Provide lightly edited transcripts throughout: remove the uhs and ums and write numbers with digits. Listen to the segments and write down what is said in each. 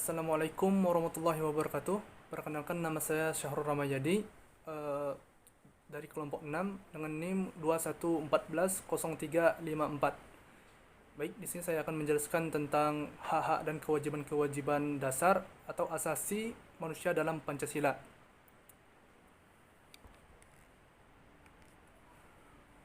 Assalamualaikum warahmatullahi wabarakatuh. Perkenalkan, nama saya Syahrul Ramayadi, dari kelompok 6 dengan NIM 21140354. Baik, di sini saya akan menjelaskan tentang hak-hak dan kewajiban-kewajiban dasar atau asasi manusia dalam Pancasila.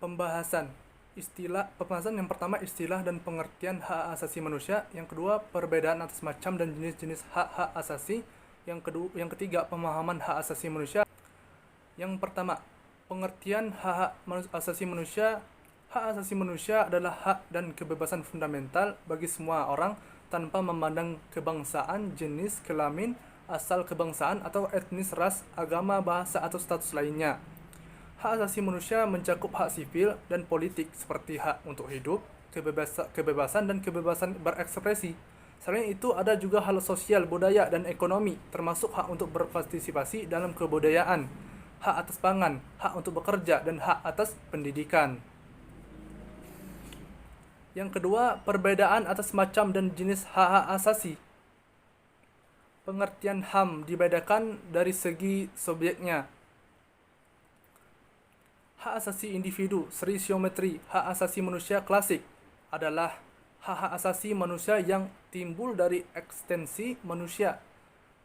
Pembahasan yang pertama, istilah dan pengertian hak asasi manusia. Yang kedua, perbedaan atas macam dan jenis-jenis hak-hak asasi. Yang ketiga, pemahaman hak asasi manusia. Yang pertama, pengertian hak asasi manusia. Hak asasi manusia adalah hak dan kebebasan fundamental bagi semua orang tanpa memandang kebangsaan, jenis kelamin, asal kebangsaan atau etnis, ras, agama, bahasa atau status lainnya. Hak asasi manusia mencakup hak sipil dan politik seperti hak untuk hidup, kebebasan dan kebebasan berekspresi. Selain itu, ada juga hal sosial, budaya, dan ekonomi, termasuk hak untuk berpartisipasi dalam kebudayaan, hak atas pangan, hak untuk bekerja, dan hak atas pendidikan. Yang kedua, perbedaan atas macam dan jenis hak-hak asasi. Pengertian HAM dibedakan dari segi subjeknya. Hak asasi individu, seri siometri, hak asasi manusia klasik adalah hak-hak asasi manusia yang timbul dari ekstensi manusia.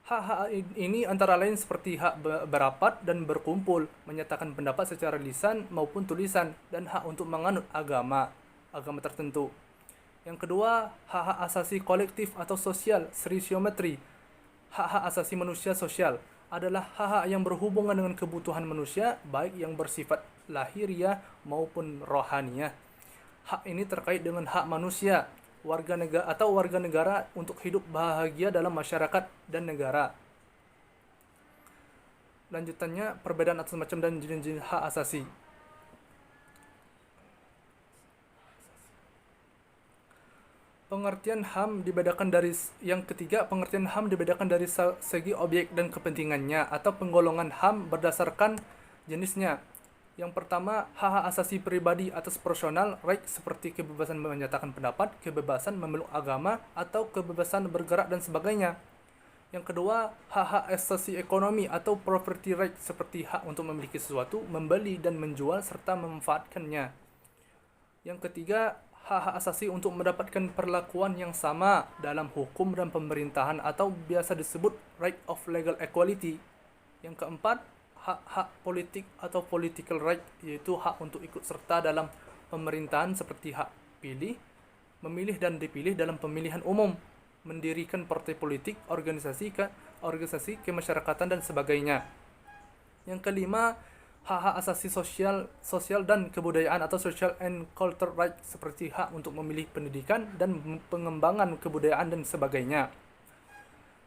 Hak-hak ini antara lain seperti hak berapat dan berkumpul, menyatakan pendapat secara lisan maupun tulisan, dan hak untuk menganut agama tertentu. Yang kedua, hak-hak asasi kolektif atau sosial, seri siometri. Hak-hak asasi manusia sosial adalah hak-hak yang berhubungan dengan kebutuhan manusia, baik yang bersifat lahiriah maupun rohaniah. Hak ini terkait dengan hak manusia, warga negara untuk hidup bahagia dalam masyarakat dan negara. Lanjutannya, perbedaan atas macam dan jenis-jenis hak asasi. Pengertian HAM dibedakan dari segi objek dan kepentingannya atau penggolongan HAM berdasarkan jenisnya. Yang pertama, hak-hak asasi pribadi atas personal right seperti kebebasan menyatakan pendapat, kebebasan memeluk agama, atau kebebasan bergerak dan sebagainya. Yang kedua, hak-hak asasi ekonomi atau property right seperti hak untuk memiliki sesuatu, membeli dan menjual serta memanfaatkannya. Yang ketiga, hak-hak asasi untuk mendapatkan perlakuan yang sama dalam hukum dan pemerintahan atau biasa disebut right of legal equality. Yang keempat, hak-hak politik atau political right, yaitu hak untuk ikut serta dalam pemerintahan seperti hak pilih, memilih dan dipilih dalam pemilihan umum, mendirikan partai politik, organisasi kemasyarakatan dan sebagainya. Yang kelima, hak-hak asasi sosial dan kebudayaan atau social and cultural right seperti hak untuk memilih pendidikan dan pengembangan kebudayaan dan sebagainya.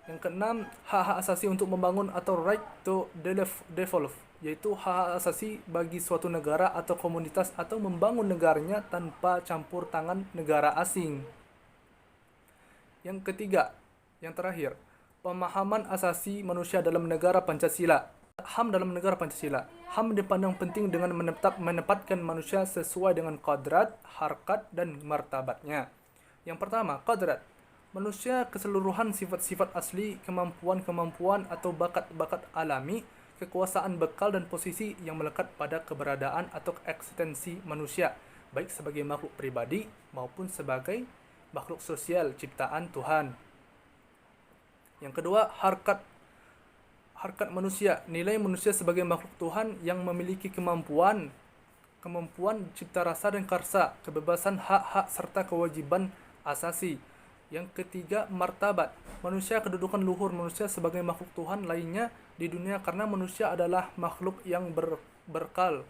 Yang keenam, hak-hak asasi untuk membangun atau right to develop, yaitu hak asasi bagi suatu negara atau komunitas atau membangun negaranya tanpa campur tangan negara asing. Yang ketiga, yang terakhir, pemahaman asasi manusia dalam negara Pancasila. HAM dalam negara Pancasila. HAM dipandang penting dengan menempatkan manusia sesuai dengan kodrat, harkat, dan martabatnya. Yang pertama, kodrat. Manusia keseluruhan sifat-sifat asli, kemampuan-kemampuan atau bakat-bakat alami, kekuasaan bekal dan posisi yang melekat pada keberadaan atau eksistensi manusia, baik sebagai makhluk pribadi maupun sebagai makhluk sosial ciptaan Tuhan. Yang kedua, harkat manusia, nilai manusia sebagai makhluk Tuhan yang memiliki kemampuan cipta rasa dan karsa, kebebasan, hak-hak serta kewajiban asasi. Yang ketiga, martabat. Manusia, kedudukan luhur manusia sebagai makhluk Tuhan lainnya di dunia karena manusia adalah makhluk yang berakal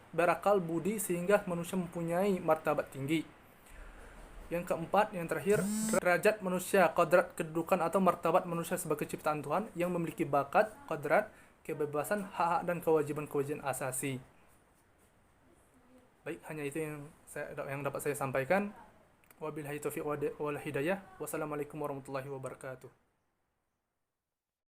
budi sehingga manusia mempunyai martabat tinggi. Yang keempat, yang terakhir, derajat manusia, kodrat, kedudukan atau martabat manusia sebagai ciptaan Tuhan yang memiliki bakat, kodrat, kebebasan, hak-hak dan kewajiban-kewajiban asasi. Baik, hanya itu yang dapat saya sampaikan. Wabillahi taufiq wal hidayah. Wassalamualaikum warahmatullahi wabarakatuh.